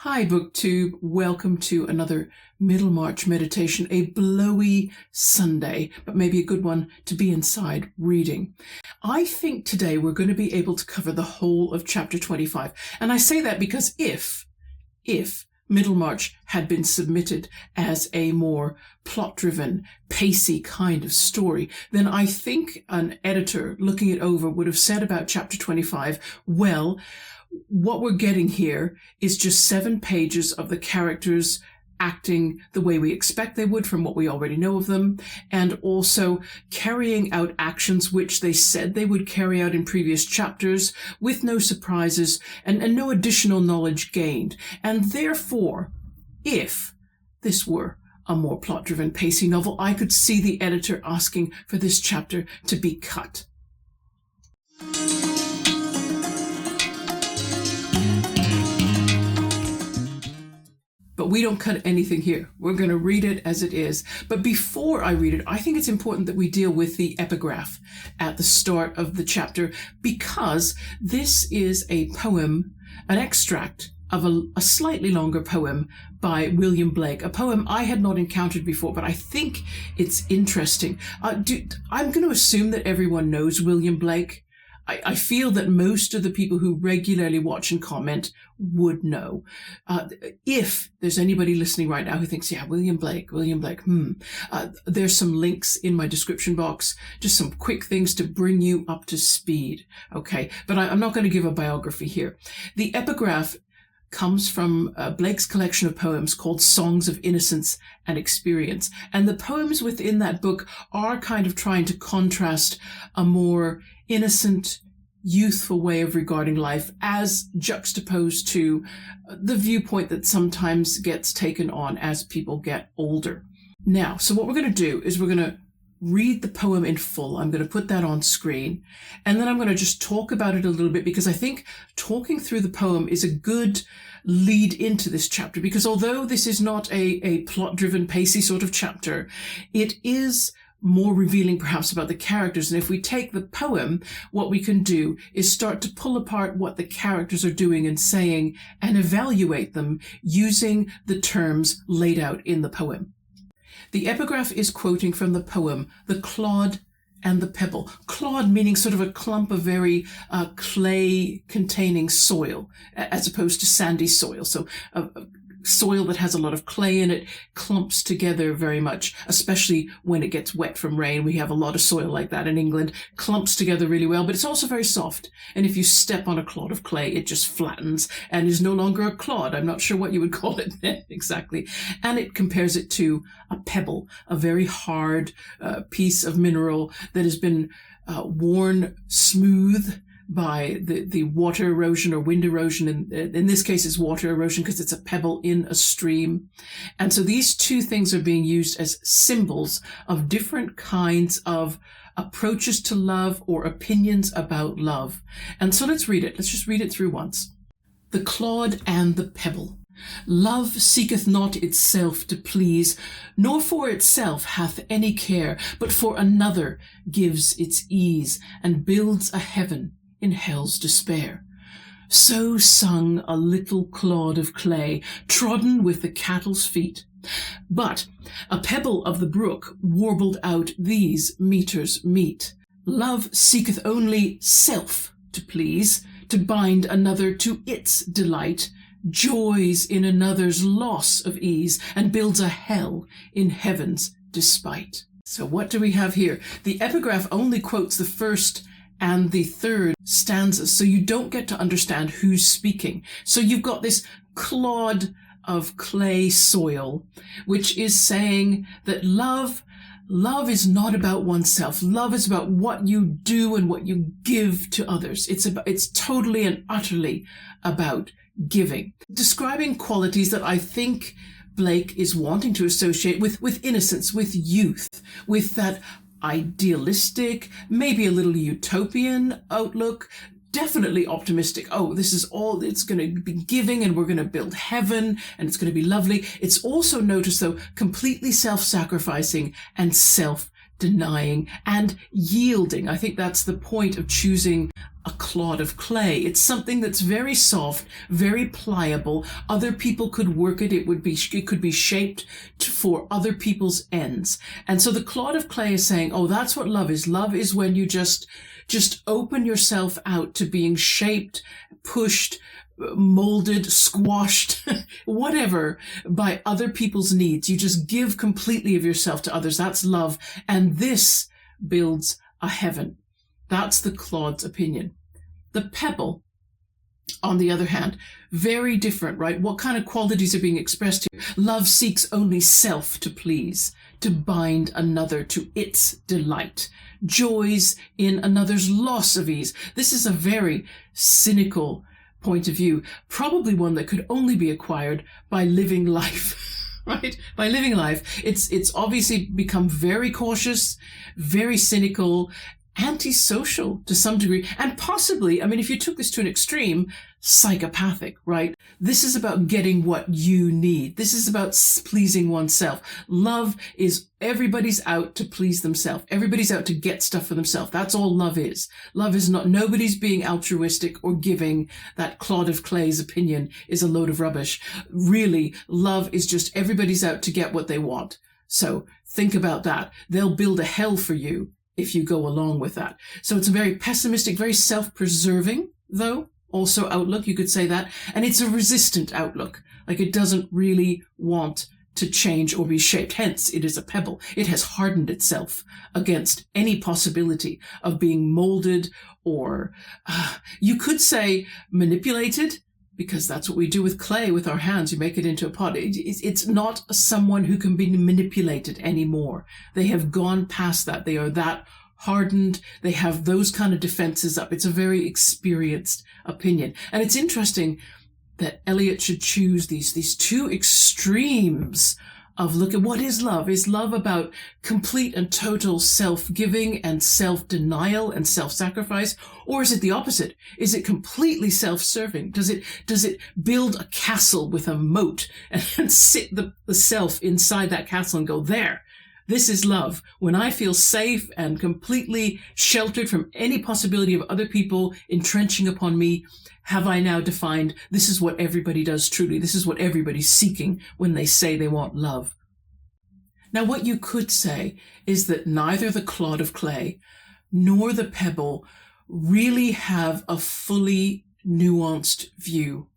Hi BookTube, welcome to another Middlemarch meditation, a blowy Sunday, but maybe a good one to be inside reading. I think today we're going to be able to cover the whole of chapter 25, and I say that because if Middlemarch had been submitted as a more plot-driven, pacey kind of story, then I think an editor looking it over would have said about chapter 25, well, what we're getting here is just 7 pages of the characters acting the way we expect they would from what we already know of them, and also carrying out actions which they said they would carry out in previous chapters with no surprises and no additional knowledge gained. And therefore, if this were a more plot-driven, pacey novel, I could see the editor asking for this chapter to be cut. But we don't cut anything here. We're going to read it as it is. But before I read it, I think it's important that we deal with the epigraph at the start of the chapter, because this is a poem, an extract of a slightly longer poem by William Blake, a poem I had not encountered before, but I think it's interesting. I'm going to assume that everyone knows William Blake. I feel that most of the people who regularly watch and comment would know. If there's anybody listening right now who thinks, yeah, William Blake, there's some links in my description box, just some quick things to bring you up to speed, okay? But I'm not going to give a biography here. The epigraph comes from Blake's collection of poems called Songs of Innocence and Experience. And the poems within that book are kind of trying to contrast a more innocent, youthful way of regarding life as juxtaposed to the viewpoint that sometimes gets taken on as people get older. Now, so what we're going to do is we're going to read the poem in full. I'm going to put that on screen, and then I'm going to just talk about it a little bit, because I think talking through the poem is a good lead into this chapter, because although this is not a plot-driven, pacey sort of chapter, it is more revealing perhaps about the characters. And if we take the poem, what we can do is start to pull apart what the characters are doing and saying and evaluate them using the terms laid out in the poem. The epigraph is quoting from the poem, The Clod and the Pebble. Clod meaning sort of a clump of very clay-containing soil, as opposed to sandy soil. So soil that has a lot of clay in it clumps together very much, especially when it gets wet from rain. We have a lot of soil like that in England, clumps together really well, but it's also very soft. And if you step on a clod of clay, it just flattens and is no longer a clod. I'm not sure what you would call it exactly. And it compares it to a pebble, a very hard piece of mineral that has been worn smooth by the water erosion or wind erosion. In this case, it's water erosion because it's a pebble in a stream. And so these two things are being used as symbols of different kinds of approaches to love or opinions about love. And so let's read it. Let's just read it through once. The Clod and the Pebble. Love seeketh not itself to please, nor for itself hath any care, but for another gives its ease, and builds a heaven in hell's despair. So sung a little clod of clay, trodden with the cattle's feet. But a pebble of the brook warbled out these meters meet. Love seeketh only self to please, to bind another to its delight, joys in another's loss of ease, and builds a hell in heaven's despite. So what do we have here? The epigraph only quotes the first and the third stanzas, so you don't get to understand who's speaking. So you've got this clod of clay soil, which is saying that love is not about oneself. Love is about what you do and what you give to others. It's totally and utterly about giving. Describing qualities that I think Blake is wanting to associate with innocence, with youth, with that idealistic, maybe a little utopian outlook, definitely optimistic. Oh, this is all, it's going to be giving and we're going to build heaven and it's going to be lovely. It's also, notice though, completely self-sacrificing and self-denying and yielding. I think that's the point of choosing a clod of clay. It's something that's very soft, very pliable. Other people could work it. It could be shaped for other people's ends. And so the clod of clay is saying, oh, that's what love is. Love is when you just open yourself out to being shaped, pushed, molded, squashed, whatever, by other people's needs. You just give completely of yourself to others. That's love. And this builds a heaven. That's the clod's opinion. The pebble, on the other hand, very different, right? What kind of qualities are being expressed here? Love seeks only self to please, to bind another to its delight, joys in another's loss of ease. This is a very cynical point of view, probably one that could only be acquired by living life, right? By living life. It's obviously become very cautious, very cynical, antisocial to some degree, and possibly, I mean, if you took this to an extreme, psychopathic, right? This is about getting what you need. This is about pleasing oneself. Love is everybody's out to please themselves. Everybody's out to get stuff for themselves. That's all love is. Love is not, nobody's being altruistic or giving. That clod of clay's opinion is a load of rubbish. Really, love is just everybody's out to get what they want. So think about that. They'll build a hell for you if you go along with that. So it's a very pessimistic, very self-preserving, though, also outlook, you could say that. And it's a resistant outlook. Like it doesn't really want to change or be shaped. Hence, it is a pebble. It has hardened itself against any possibility of being molded or, you could say, manipulated, because that's what we do with clay with our hands. You make it into a pot. It's not someone who can be manipulated anymore. They have gone past that. They are that hardened. They have those kind of defenses up. It's a very experienced opinion. And it's interesting that Eliot should choose these two extremes of look at what is love. Is love about complete and total self-giving and self-denial and self-sacrifice? Or is it the opposite? Is it completely self-serving? Does it build a castle with a moat and sit the self inside that castle and go, there, this is love. When I feel safe and completely sheltered from any possibility of other people entrenching upon me, have I now defined this is what everybody does truly. This is what everybody's seeking when they say they want love. Now, what you could say is that neither the clod of clay nor the pebble really have a fully nuanced view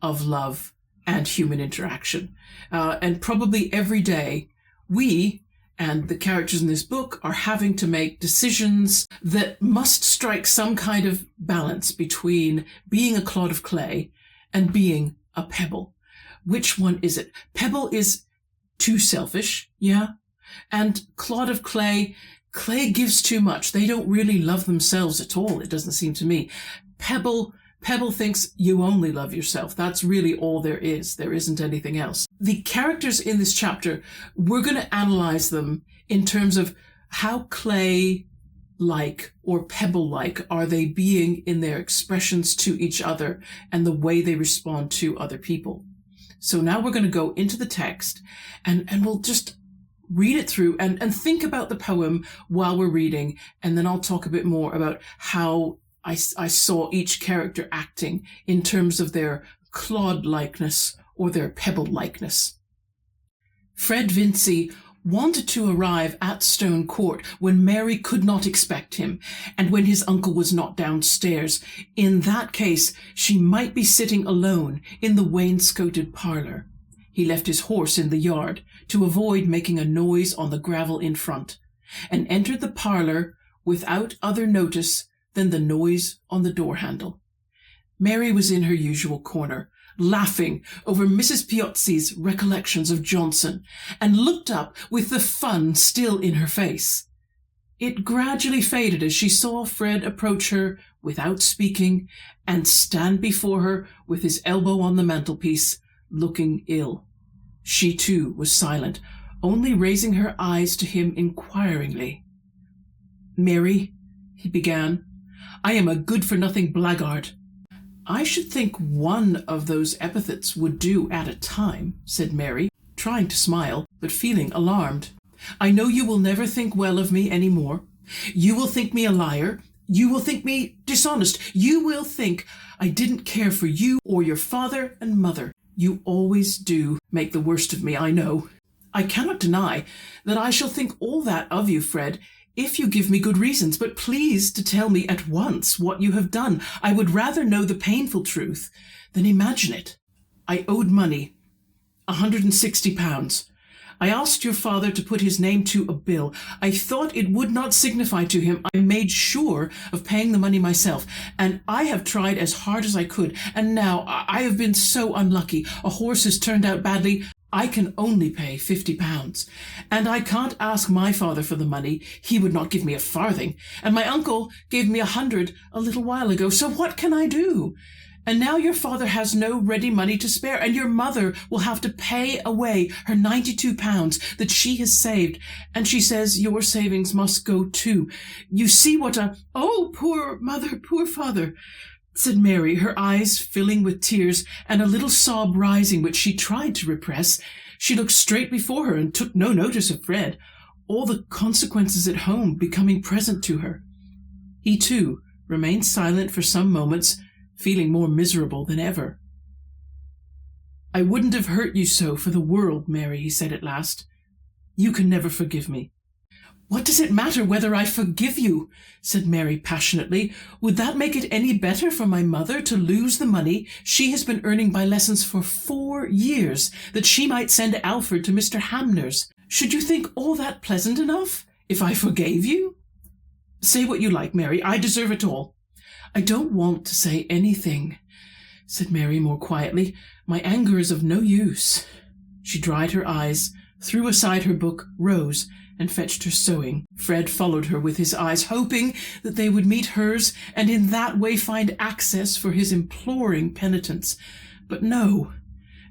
of love and human interaction. And probably every day we and the characters in this book are having to make decisions that must strike some kind of balance between being a clod of clay and being a pebble. Which one is it? Pebble is too selfish, yeah? And clod of clay gives too much. They don't really love themselves at all, it doesn't seem to me. Pebble thinks you only love yourself. That's really all there is. There isn't anything else. The characters in this chapter, we're going to analyze them in terms of how clay-like or pebble-like are they being in their expressions to each other and the way they respond to other people. So now we're going to go into the text and we'll just read it through and think about the poem while we're reading. And then I'll talk a bit more about how I saw each character acting in terms of their clod-likeness or their pebble-likeness. Fred Vincy wanted to arrive at Stone Court when Mary could not expect him, and when his uncle was not downstairs. In that case, she might be sitting alone in the wainscoted parlour. He left his horse in the yard to avoid making a noise on the gravel in front, and entered the parlour without other notice than the noise on the door-handle. Mary was in her usual corner, laughing over Mrs Piozzi's recollections of Johnson, and looked up with the fun still in her face. It gradually faded as she saw Fred approach her without speaking and stand before her with his elbow on the mantelpiece, looking ill. She too was silent, only raising her eyes to him inquiringly. "Mary," he began, "I am a good-for-nothing blackguard." "I should think one of those epithets would do at a time," said Mary, trying to smile, but feeling alarmed. "I know you will never think well of me any more. You will think me a liar. You will think me dishonest. You will think I didn't care for you or your father and mother. You always do make the worst of me, I know. I cannot deny that I shall think all that of you, Fred, if you give me good reasons, but please to tell me at once what you have done. I would rather know the painful truth than imagine it. I owed money, £160. I asked your father to put his name to a bill. I thought it would not signify to him. I made sure of paying the money myself, and I have tried as hard as I could, and now I have been so unlucky. A horse has turned out badly. I can only pay £50, and I can't ask my father for the money. He would not give me a farthing, and my uncle gave me 100 a little while ago. So what can I do? And now your father has no ready money to spare, and your mother will have to pay away her £92 that she has saved, and she says your savings must go too. You see what a— Oh, poor mother, poor father, said Mary, her eyes filling with tears and a little sob rising which she tried to repress. She looked straight before her and took no notice of Fred, all the consequences at home becoming present to her. He, too, remained silent for some moments, feeling more miserable than ever. I wouldn't have hurt you so for the world, Mary, he said at last. You can never forgive me. What does it matter whether I forgive you? Said Mary passionately. Would that make it any better for my mother to lose the money she has been earning by lessons for 4 years, that she might send Alfred to Mr. Hamner's? Should you think all that pleasant enough, if I forgave you? Say what you like, Mary. I deserve it all. I don't want to say anything, said Mary more quietly. My anger is of no use. She dried her eyes, threw aside her book, rose, and fetched her sewing. Fred followed her with his eyes, hoping that they would meet hers, and in that way find access for his imploring penitence. But no,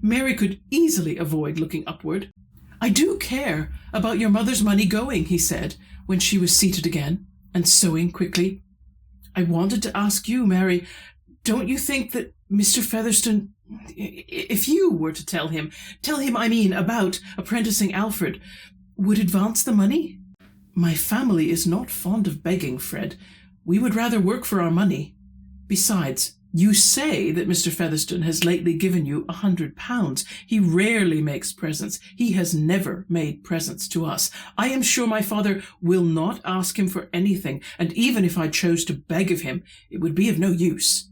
Mary could easily avoid looking upward. I do care about your mother's money going, he said, when she was seated again, and sewing quickly. I wanted to ask you, Mary, don't you think that Mr. Featherstone, if you were to tell him, I mean, about apprenticing Alfred, would advance the money? My family is not fond of begging, Fred. We would rather work for our money. Besides, you say that Mr. Featherstone has lately given you £100. He rarely makes presents. He has never made presents to us. I am sure my father will not ask him for anything, and even if I chose to beg of him, it would be of no use.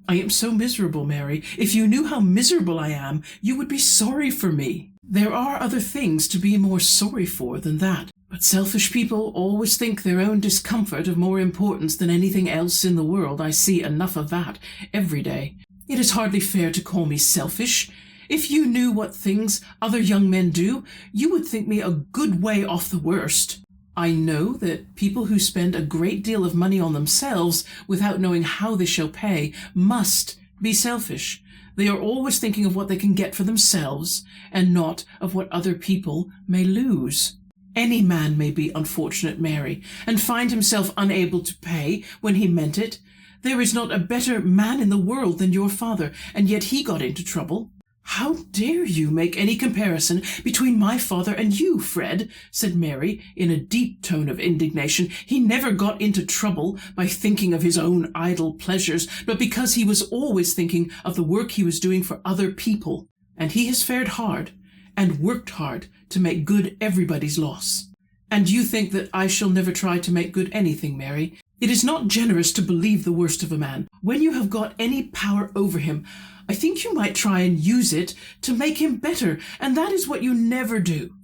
I am so miserable, Mary. If you knew how miserable I am, you would be sorry for me. There are other things to be more sorry for than that. But selfish people always think their own discomfort of more importance than anything else in the world. I see enough of that every day. It is hardly fair to call me selfish. If you knew what things other young men do, you would think me a good way off the worst. I know that people who spend a great deal of money on themselves without knowing how they shall pay must be selfish. They are always thinking of what they can get for themselves and not of what other people may lose. Any man may be unfortunate, Mary, and find himself unable to pay when he meant it. There is not a better man in the world than your father, and yet he got into trouble. How dare you make any comparison between my father and you, Fred? Said Mary, in a deep tone of indignation. He never got into trouble by thinking of his own idle pleasures, but because he was always thinking of the work he was doing for other people. And he has fared hard, and worked hard, to make good everybody's loss. And you think that I shall never try to make good anything, Mary? It is not generous to believe the worst of a man. When you have got any power over him, I think you might try and use it to make him better, and that is what you never do.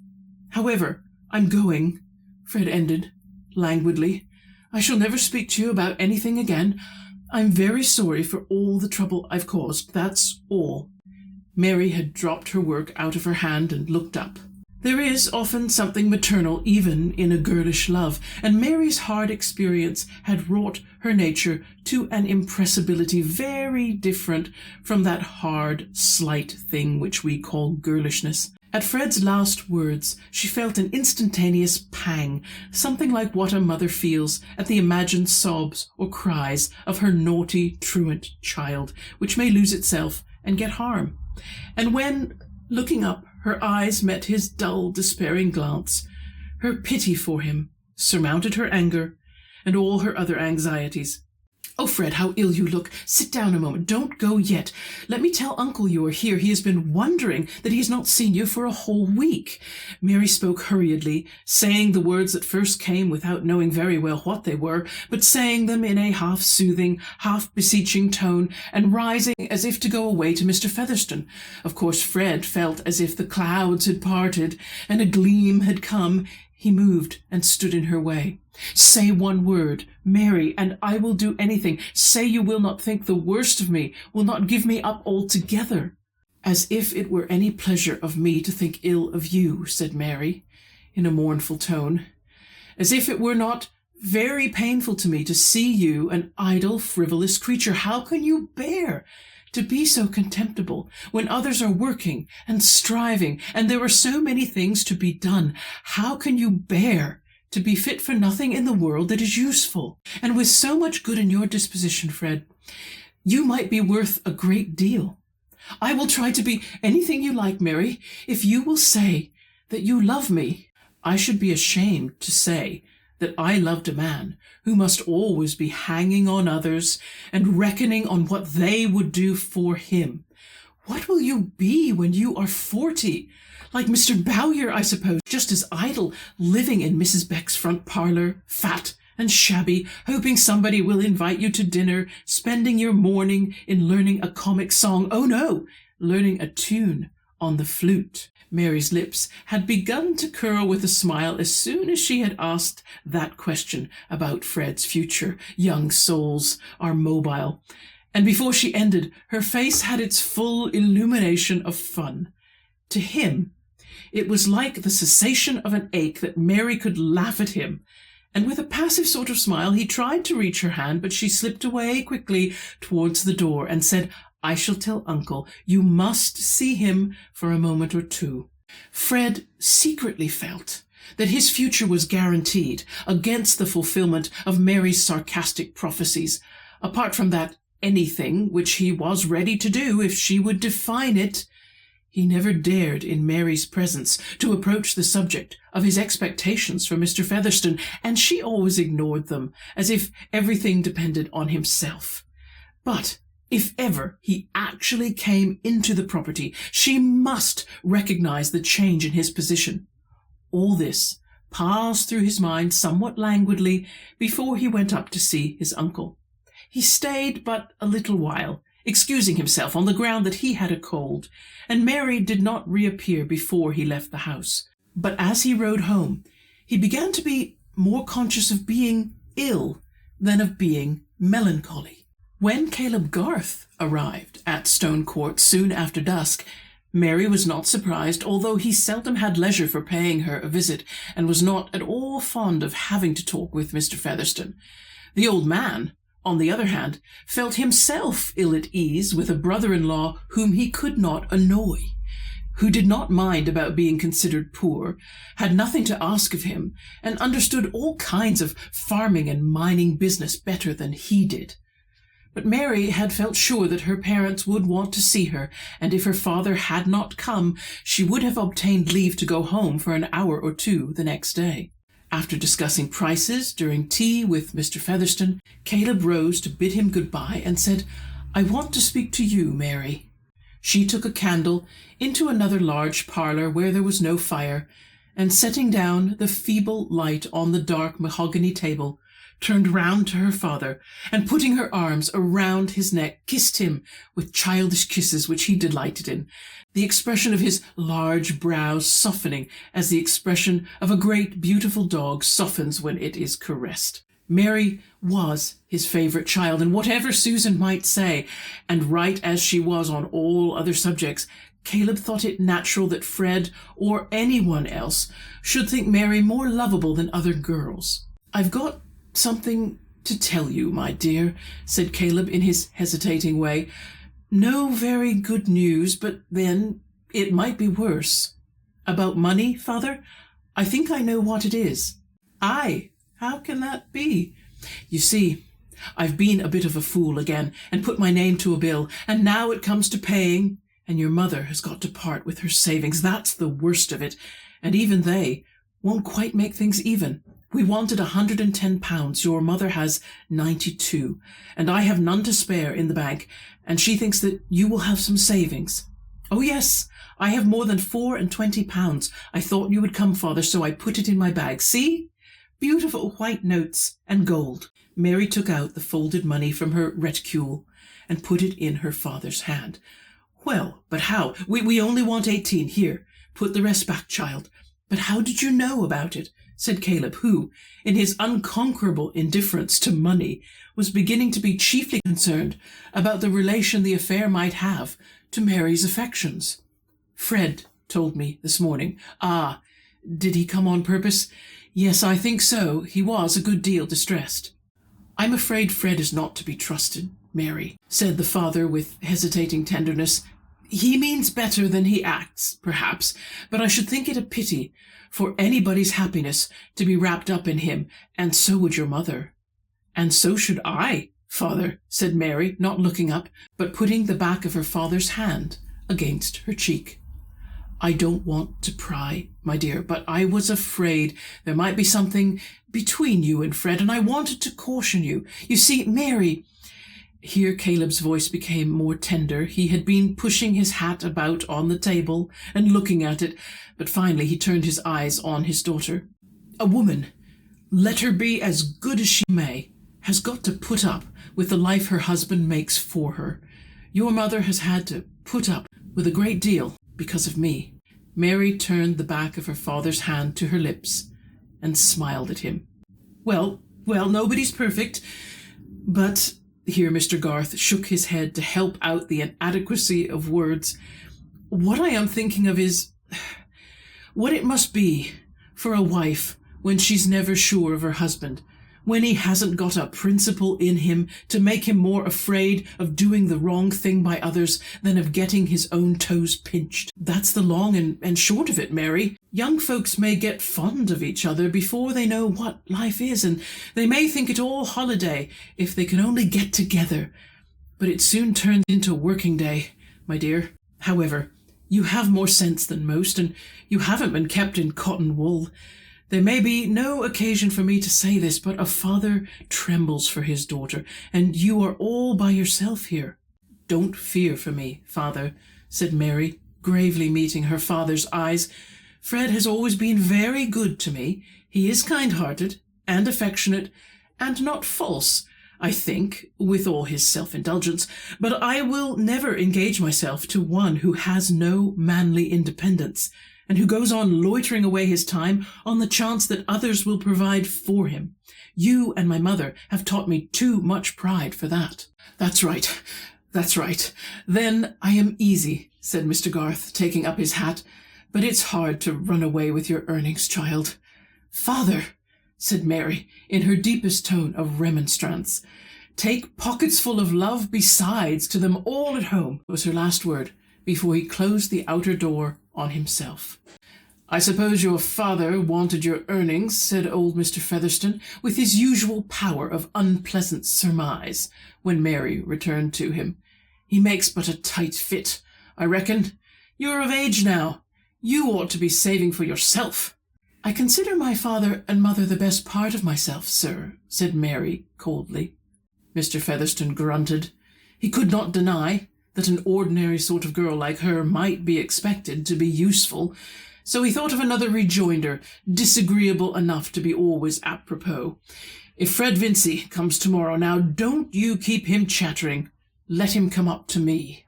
However, I'm going, Fred ended, languidly. I shall never speak to you about anything again. I'm very sorry for all the trouble I've caused, that's all. Mary had dropped her work out of her hand and looked up. There is often something maternal even in a girlish love, and Mary's hard experience had wrought her nature to an impressibility very different from that hard, slight thing which we call girlishness. At Fred's last words, she felt an instantaneous pang, something like what a mother feels at the imagined sobs or cries of her naughty, truant child, which may lose itself and get harm. And when, looking up, her eyes met his dull, despairing glance, her pity for him surmounted her anger, and all her other anxieties. "Oh, Fred, how ill you look. Sit down a moment. Don't go yet. Let me tell Uncle you are here. He has been wondering that he has not seen you for a whole week." Mary spoke hurriedly, saying the words that first came without knowing very well what they were, but saying them in a half-soothing, half-beseeching tone, and rising as if to go away to Mr. Featherstone. Of course, Fred felt as if the clouds had parted, and a gleam had come. He moved and stood in her way. "Say one word, Mary, and I will do anything. Say you will not think the worst of me, will not give me up altogether." "As if it were any pleasure of me to think ill of you," said Mary, in a mournful tone. "As if it were not very painful to me to see you an idle, frivolous creature. How can you bear to be so contemptible when others are working and striving, and there are so many things to be done? How can you bear to be fit for nothing in the world that is useful? And with so much good in your disposition, Fred, you might be worth a great deal. I will try to be anything you like, Mary, if you will say that you love me." "I should be ashamed to say that I loved a man who must always be hanging on others and reckoning on what they would do for him. What will you be when you are 40? Like Mr. Bowyer, I suppose, just as idle, living in Mrs. Beck's front parlour, fat and shabby, hoping somebody will invite you to dinner, spending your morning in learning a comic song. Oh no, learning a tune on the flute." Mary's lips had begun to curl with a smile as soon as she had asked that question about Fred's future. Young souls are mobile. And before she ended, her face had its full illumination of fun. To him, it was like the cessation of an ache that Mary could laugh at him. And with a passive sort of smile, he tried to reach her hand, but she slipped away quickly towards the door and said, "I shall tell Uncle. You must see him for a moment or two." Fred secretly felt that his future was guaranteed against the fulfillment of Mary's sarcastic prophecies. Apart from that anything which he was ready to do if she would define it, he never dared in Mary's presence to approach the subject of his expectations for Mr. Featherstone, and she always ignored them, as if everything depended on himself. But if ever he actually came into the property, she must recognize the change in his position. All this passed through his mind somewhat languidly before he went up to see his uncle. He stayed but a little while, excusing himself on the ground that he had a cold, and Mary did not reappear before he left the house. But as he rode home, he began to be more conscious of being ill than of being melancholy. When Caleb Garth arrived at Stone Court soon after dusk, Mary was not surprised, although he seldom had leisure for paying her a visit, and was not at all fond of having to talk with Mr. Featherstone. The old man, on the other hand, felt himself ill at ease with a brother-in-law whom he could not annoy, who did not mind about being considered poor, had nothing to ask of him, and understood all kinds of farming and mining business better than he did. But Mary had felt sure that her parents would want to see her, and if her father had not come, she would have obtained leave to go home for an hour or two the next day. After discussing prices during tea with Mr. Featherstone, Caleb rose to bid him good-bye and said, "I want to speak to you, Mary." She took a candle into another large parlour where there was no fire, and setting down the feeble light on the dark mahogany table, turned round to her father, and putting her arms around his neck, kissed him with childish kisses which he delighted in, the expression of his large brows softening as the expression of a great beautiful dog softens when it is caressed. Mary was his favourite child, and whatever Susan might say, and right as she was on all other subjects, Caleb thought it natural that Fred, or anyone else, should think Mary more lovable than other girls. "I've got something to tell you, my dear," said Caleb in his hesitating way. "No very good news, but then it might be worse." "About money, father? I think I know what it is." "Aye, how can that be?" "You see, I've been a bit of a fool again, and put my name to a bill, and now it comes to paying, and your mother has got to part with her savings. That's the worst of it, and even they won't quite make things even. We wanted £110. Your mother has 92, and I have none to spare in the bank, and she thinks that you will have some savings. Oh, yes, I have more than £24. I thought you would come, father, so I put it in my bag. See? Beautiful white notes and gold. Mary took out the folded money from her reticule and put it in her father's hand. Well, but how? We only want 18. Here, put the rest back, child. But how did you know about it? Said Caleb, who, in his unconquerable indifference to money, was beginning to be chiefly concerned about the relation the affair might have to Mary's affections. Fred told me this morning. Ah, did he come on purpose? Yes, I think so. He was a good deal distressed. I'm afraid Fred is not to be trusted, Mary, said the father with hesitating tenderness. He means better than he acts, perhaps, but I should think it a pity for anybody's happiness to be wrapped up in him, and so would your mother. And so should I, father, said Mary, not looking up, but putting the back of her father's hand against her cheek. I don't want to pry, my dear, but I was afraid there might be something between you and Fred, and I wanted to caution you. You see, Mary... Here Caleb's voice became more tender. He had been pushing his hat about on the table and looking at it, but finally he turned his eyes on his daughter. A woman, let her be as good as she may, has got to put up with the life her husband makes for her. Your mother has had to put up with a great deal because of me. Mary turned the back of her father's hand to her lips and smiled at him. Well, nobody's perfect, but... Here Mr. Garth shook his head to help out the inadequacy of words. What I am thinking of is what it must be for a wife when she's never sure of her husband, when he hasn't got a principle in him to make him more afraid of doing the wrong thing by others than of getting his own toes pinched. That's the long and short of it, Mary. Young folks may get fond of each other before they know what life is, and they may think it all holiday if they can only get together. But it soon turns into working day, my dear. However, you have more sense than most, and you haven't been kept in cotton wool. There may be no occasion for me to say this, but a father trembles for his daughter, and you are all by yourself here. Don't fear for me, father, said Mary, gravely meeting her father's eyes. Fred has always been very good to me. He is kind-hearted and affectionate, and not false, I think, with all his self-indulgence, but I will never engage myself to one who has no manly independence, and who goes on loitering away his time on the chance that others will provide for him. You and my mother have taught me too much pride for that. That's right. Then I am easy, said Mr. Garth, taking up his hat. But it's hard to run away with your earnings, child. Father, said Mary, in her deepest tone of remonstrance, take pockets full of love besides to them all at home, was her last word, before he closed the outer door on himself. I suppose your father wanted your earnings, said old Mr. Featherstone, with his usual power of unpleasant surmise, when Mary returned to him. He makes but a tight fit, I reckon. You're of age now. You ought to be saving for yourself. I consider my father and mother the best part of myself, sir, said Mary coldly. Mr. Featherstone grunted. He could not deny that an ordinary sort of girl like her might be expected to be useful, so he thought of another rejoinder, disagreeable enough to be always apropos. If Fred Vincey comes tomorrow, now don't you keep him chattering. Let him come up to me.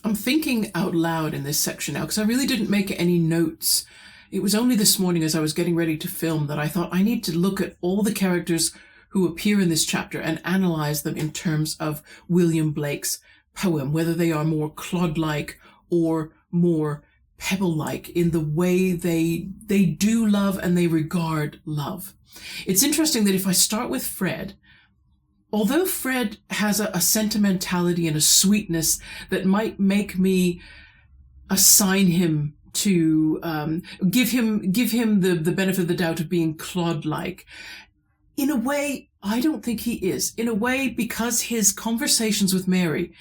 I'm thinking out loud in this section now, because I really didn't make any notes. It was only this morning as I was getting ready to film that I thought I need to look at all the characters who appear in this chapter and analyze them in terms of William Blake's poem, whether they are more clod-like or more pebble-like in the way they do love and they regard love. It's interesting that if I start with Fred, although Fred has a sentimentality and a sweetness that might make me assign him to give him the benefit of the doubt of being clod-like, in a way, I don't think he is. In a way, because his conversations with Mary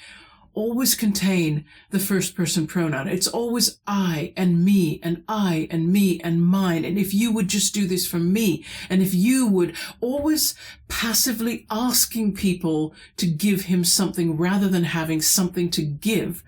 always contain the first person pronoun. It's always I and me and I and me and mine. And if you would just do this for me, and if you would, always passively asking people to give him something rather than having something to give.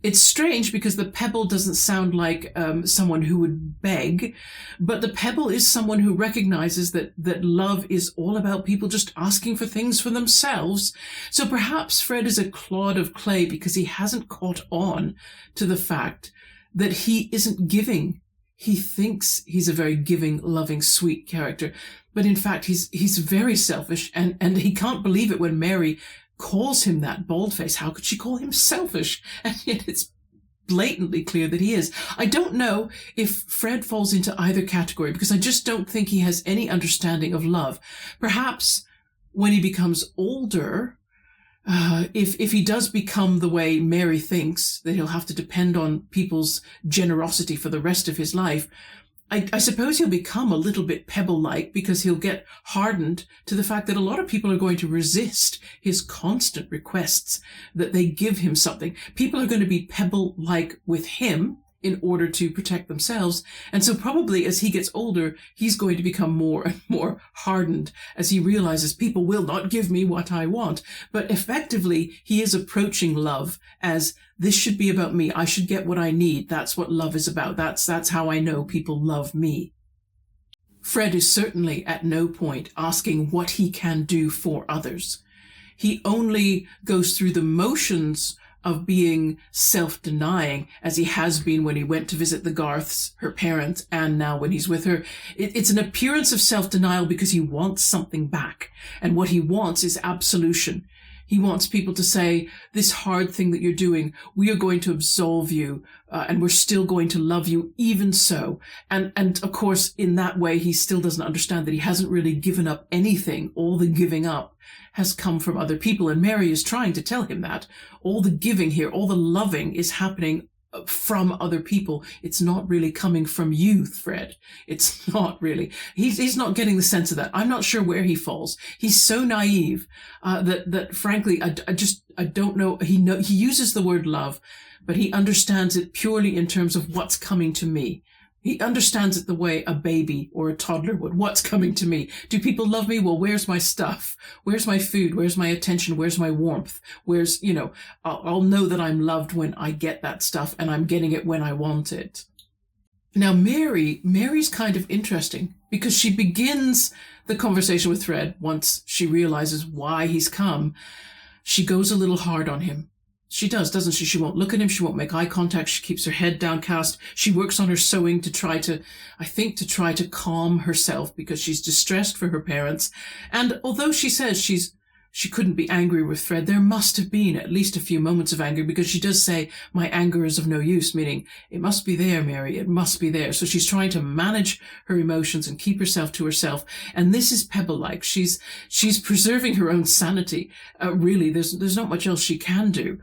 It's strange because the pebble doesn't sound like someone who would beg, but the pebble is someone who recognizes that love is all about people just asking for things for themselves. So perhaps Fred is a clod of clay because he hasn't caught on to the fact that he isn't giving. He thinks he's a very giving, loving, sweet character, but in fact he's very selfish, and he can't believe it when Mary calls him that bald-face. How could she call him selfish? And yet it's blatantly clear that he is. I don't know if Fred falls into either category because I just don't think he has any understanding of love. Perhaps when he becomes older, if he does become the way Mary thinks, that he'll have to depend on people's generosity for the rest of his life, I suppose he'll become a little bit pebble-like because he'll get hardened to the fact that a lot of people are going to resist his constant requests that they give him something. People are going to be pebble-like with him in order to protect themselves. And so probably as he gets older, he's going to become more and more hardened as he realizes people will not give me what I want. But effectively, he is approaching love as this should be about me. I should get what I need. That's what love is about. That's how I know people love me. Fred is certainly at no point asking what he can do for others. He only goes through the motions of being self-denying, as he has been when he went to visit the Garths, her parents, and now when he's with her. It's an appearance of self-denial because he wants something back. And what he wants is absolution. He wants people to say, this hard thing that you're doing, we are going to absolve you, and we're still going to love you even so. And of course, in that way, he still doesn't understand that he hasn't really given up anything. All the giving up has come from other people. And Mary is trying to tell him that. All the giving here, all the loving is happening from other people. It's not really coming from you, Fred. It's not really. He's not getting the sense of that. I'm not sure where he falls. He's so naive that frankly, I don't know. He uses the word love, but he understands it purely in terms of what's coming to me. He understands it the way a baby or a toddler would. What's coming to me? Do people love me? Well, where's my stuff? Where's my food? Where's my attention? Where's my warmth? Where's, I'll know that I'm loved when I get that stuff, and I'm getting it when I want it. Now, Mary's kind of interesting because she begins the conversation with Fred once she realizes why he's come. She goes a little hard on him. She does, doesn't she? She won't look at him. She won't make eye contact. She keeps her head downcast. She works on her sewing to try to calm herself because she's distressed for her parents. And although she says she couldn't be angry with Fred, there must have been at least a few moments of anger because she does say, my anger is of no use, meaning it must be there, Mary. It must be there. So she's trying to manage her emotions and keep herself to herself. And this is Pebble-like. She's preserving her own sanity. Really, there's not much else she can do.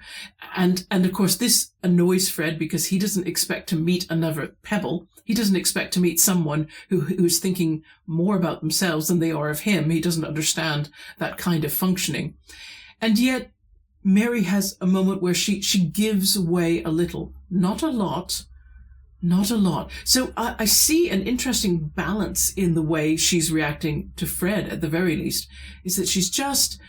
And of course, this annoys Fred because he doesn't expect to meet another Pebble. He doesn't expect to meet someone who's thinking more about themselves than they are of him. He doesn't understand that kind of functioning. And yet, Mary has a moment where she gives away a little. Not a lot. Not a lot. So I see an interesting balance in the way she's reacting to Fred, at the very least, is that she's just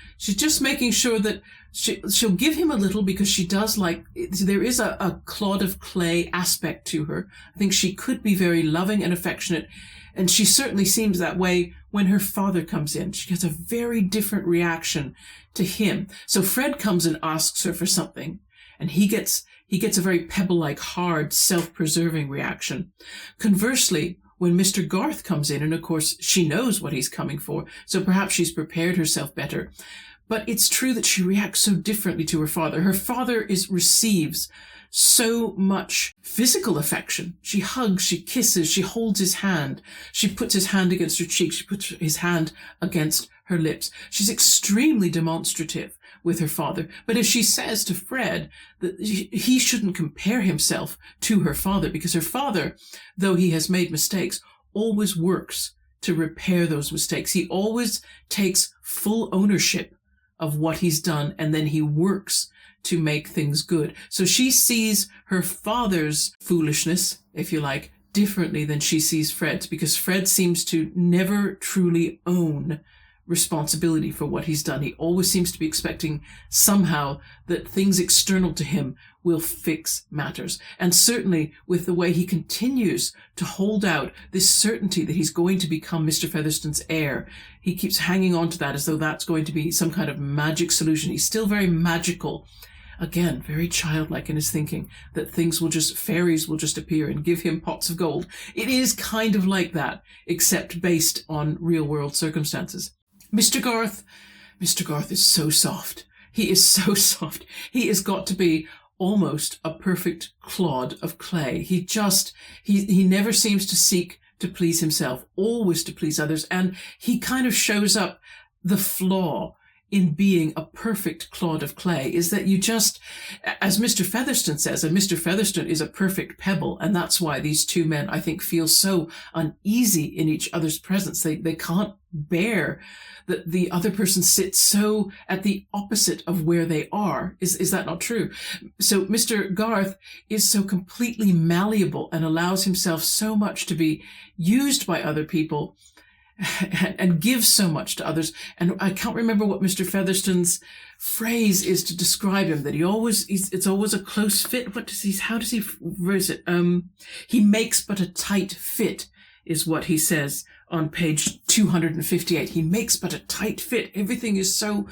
making sure that she'll give him a little because she does there is a clod of clay aspect to her. I think she could be very loving and affectionate, and she certainly seems that way when her father comes in. She gets a very different reaction to him. So Fred comes and asks her for something, and he gets a very Pebble-like, hard, self-preserving reaction. Conversely, when Mr. Garth comes in, and of course she knows what he's coming for, so perhaps she's prepared herself better, but it's true that she reacts so differently to her father. Her father receives so much physical affection. She hugs, she kisses, she holds his hand. She puts his hand against her cheek. She puts his hand against her lips. She's extremely demonstrative with her father. But if she says to Fred that he shouldn't compare himself to her father, because her father, though he has made mistakes, always works to repair those mistakes. He always takes full ownership of what he's done, and then he works to make things good. So she sees her father's foolishness, if you like, differently than she sees Fred's, because Fred seems to never truly own responsibility for what he's done. He always seems to be expecting somehow that things external to him will fix matters. And certainly with the way he continues to hold out this certainty that he's going to become Mr. Featherstone's heir, he keeps hanging on to that as though that's going to be some kind of magic solution. He's still very magical. Again, very childlike in his thinking that fairies will just appear and give him pots of gold. It is kind of like that, except based on real world circumstances. Mr. Garth is so soft. He is so soft. He has got to be almost a perfect clod of clay. He never seems to seek to please himself, always to please others. And he kind of shows up the flaw in being a perfect clod of clay is that you just, as Mr. Featherstone says, and Mr. Featherstone is a perfect pebble, and that's why these two men, I think, feel so uneasy in each other's presence. They can't bear that the other person sits so at the opposite of where they are. Is that not true? So Mr. Garth is so completely malleable and allows himself so much to be used by other people and gives so much to others. And I can't remember what Mr. Featherstone's phrase is to describe him, that it's always a close fit. Where is it? He makes but a tight fit is what he says on page 258. He makes but a tight fit. Everything is so,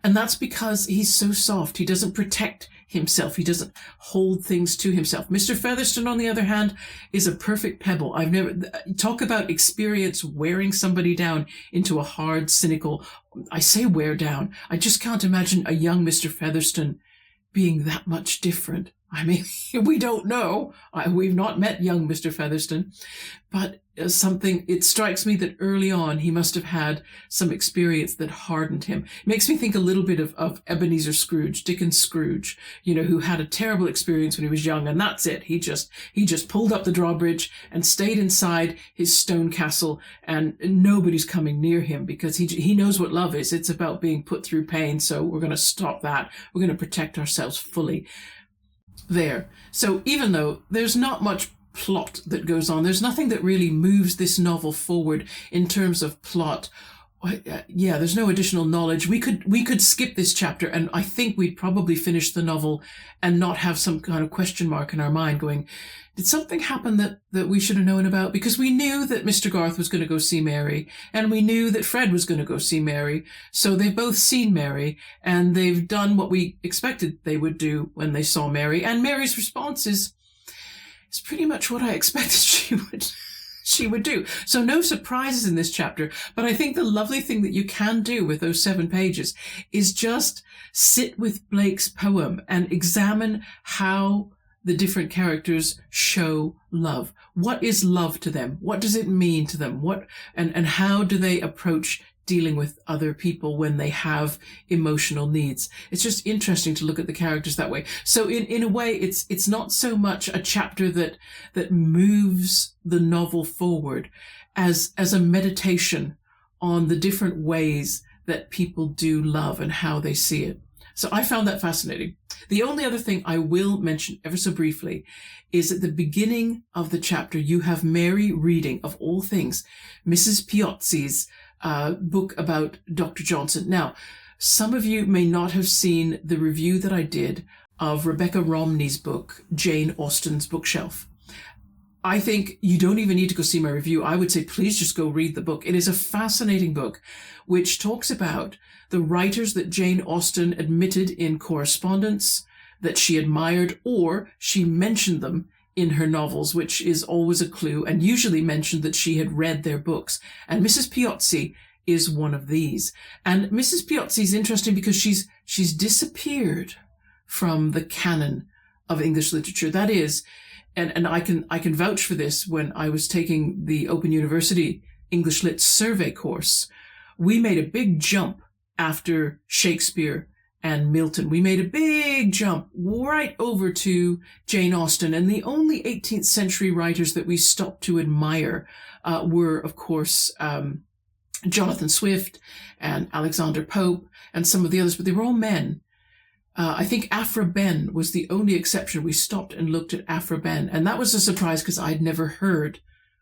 and that's because he's so soft. He doesn't protect himself. He doesn't hold things to himself. Mr. Featherstone, on the other hand, is a perfect pebble. I've never, talk about experience wearing somebody down into a hard, cynical, I say wear down. I just can't imagine a young Mr. Featherstone being that much different. I mean, we don't know. We've not met young Mr. Featherstone, but it strikes me that early on he must have had some experience that hardened him. It makes me think a little bit of Ebenezer Scrooge, Dickens Scrooge, who had a terrible experience when he was young, and that's it. He just pulled up the drawbridge and stayed inside his stone castle, and nobody's coming near him because he knows what love is. It's about being put through pain, so we're going to stop that. We're going to protect ourselves fully. There. So even though there's not much plot that goes on, there's nothing that really moves this novel forward in terms of plot. There's no additional knowledge. We could skip this chapter, and I think we'd probably finish the novel and not have some kind of question mark in our mind going, did something happen that we should have known about? Because we knew that Mr. Garth was going to go see Mary, and we knew that Fred was going to go see Mary. So they've both seen Mary, and they've done what we expected they would do when they saw Mary. And Mary's response is pretty much what I expected she would do. So no surprises in this chapter, but I think the lovely thing that you can do with those 7 pages is just sit with Blake's poem and examine how the different characters show love. What is love to them? What does it mean to them? And how do they approach dealing with other people when they have emotional needs? It's just interesting to look at the characters that way. So in a way, it's not so much a chapter that moves the novel forward as a meditation on the different ways that people do love and how they see it. So I found that fascinating. The only other thing I will mention ever so briefly is at the beginning of the chapter, you have Mary reading, of all things, Mrs. Piozzi's book about Dr. Johnson. Now, some of you may not have seen the review that I did of Rebecca Romney's book, Jane Austen's Bookshelf. I think you don't even need to go see my review. I would say please just go read the book. It is a fascinating book which talks about the writers that Jane Austen admitted in correspondence that she admired, or she mentioned them in her novels, which is always a clue, and usually mentioned that she had read their books. And Mrs. Piozzi is one of these. And Mrs. Piozzi is interesting because she's disappeared from the canon of English literature. That is, and I can vouch for this, when I was taking the Open University English Lit survey course, we made a big jump after Shakespeare and Milton. We made a big jump right over to Jane Austen, and the only 18th century writers that we stopped to admire were, of course, Jonathan Swift and Alexander Pope and some of the others, but they were all men. I think Aphra Behn was the only exception. We stopped and looked at Aphra Behn, and that was a surprise because I'd never heard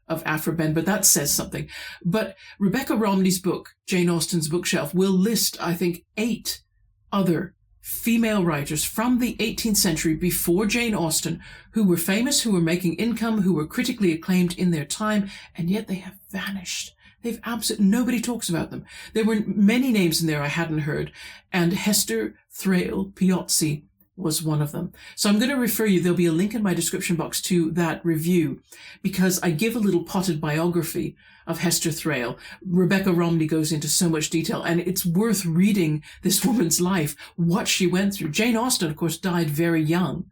of Aphra Behn, but that says something. But Rebecca Romney's book, Jane Austen's Bookshelf, will list, I think, 8 other female writers from the 18th century before Jane Austen who were famous, who were making income, who were critically acclaimed in their time, and yet they have vanished. They've absolutely, nobody talks about them. There were many names in there I hadn't heard, and Hester Thrale Piozzi was one of them. So I'm going to refer you, there'll be a link in my description box to that review, because I give a little potted biography of Hester Thrale. Rebecca Romney goes into so much detail, and it's worth reading this woman's life, what she went through. Jane Austen, of course, died very young,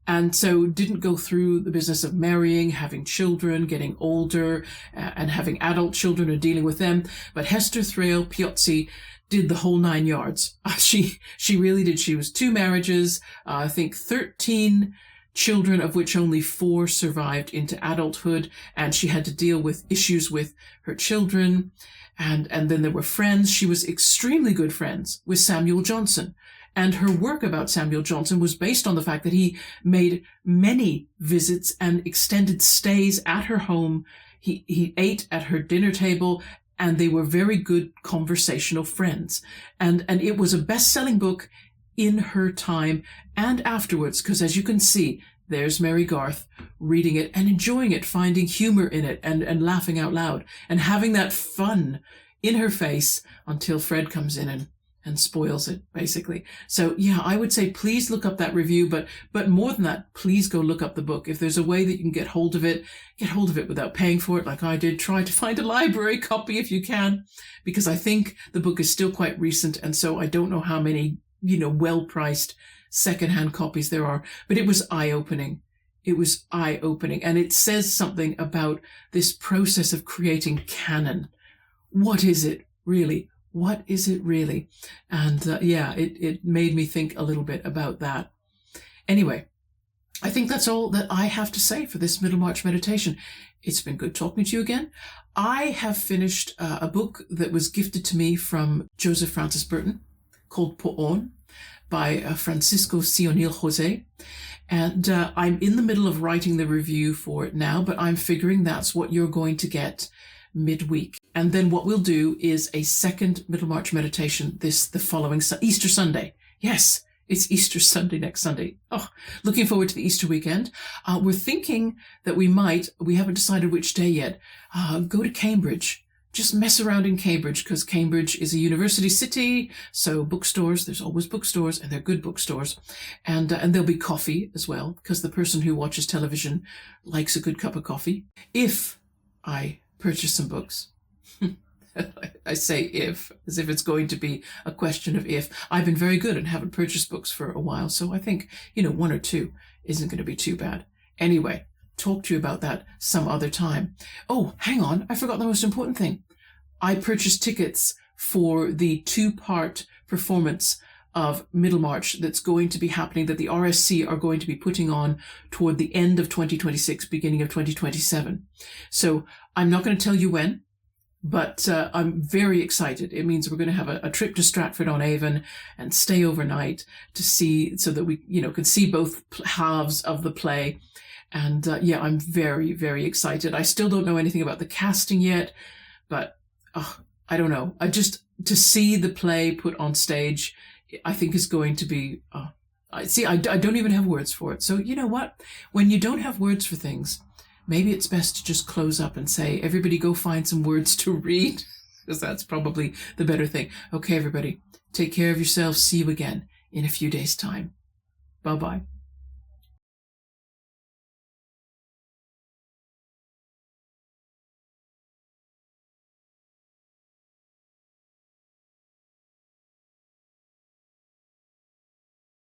and so didn't go through the business of marrying, having children, getting older, and having adult children and dealing with them. But Hester Thrale Piozzi did the whole 9 yards. She really did. She was 2 marriages, I think 13 children, of which only 4 survived into adulthood, and she had to deal with issues with her children. And then there were friends. She was extremely good friends with Samuel Johnson. And her work about Samuel Johnson was based on the fact that he made many visits and extended stays at her home. He ate at her dinner table, and they were very good conversational friends. And it was a best-selling book in her time and afterwards, because as you can see, there's Mary Garth reading it and enjoying it, finding humor in it and laughing out loud and having that fun in her face until Fred comes in and spoils it, basically. So yeah, I would say please look up that review, but more than that, please go look up the book. If there's a way that you can get hold of it without paying for it, like I did. Try to find a library copy if you can, because I think the book is still quite recent, and so I don't know how many, well-priced secondhand copies there are, but it was eye-opening. It was eye-opening, and it says something about this process of creating canon. What is it really? What is it really? And it made me think a little bit about that. Anyway, I think that's all that I have to say for this Middlemarch meditation. It's been good talking to you again. I have finished a book that was gifted to me from Joseph Francis Burton called Poon by Francisco C. O'Neill Jose. And I'm in the middle of writing the review for it now, but I'm figuring that's what you're going to get midweek. And then what we'll do is a second Middlemarch meditation the following Easter Sunday. Yes, it's Easter Sunday next Sunday. Oh, looking forward to the Easter weekend. We're thinking that we haven't decided which day yet, go to Cambridge. Just mess around in Cambridge, because Cambridge is a university city, so bookstores, there's always bookstores, and they're good bookstores. And there'll be coffee as well, because the person who watches television likes a good cup of coffee. If I purchase some books. I say if, as if it's going to be a question of if. I've been very good and haven't purchased books for a while, so I think, 1 or 2 isn't going to be too bad. Anyway, talk to you about that some other time. Oh, hang on, I forgot the most important thing. I purchased tickets for the 2-part performance of Middlemarch that's going to be happening, that the RSC are going to be putting on toward the end of 2026, beginning of 2027. So I'm not going to tell you when, but I'm very excited. It means we're going to have a trip to Stratford-on-Avon and stay overnight to see, so that we, can see both halves of the play. And I'm very, very excited. I still don't know anything about the casting yet, but I don't know. To see the play put on stage, I think is going to be, I don't even have words for it. So you know what? When you don't have words for things, maybe it's best to just close up and say, everybody go find some words to read, because that's probably the better thing. Okay, everybody, take care of yourselves. See you again in a few days' time. Bye-bye.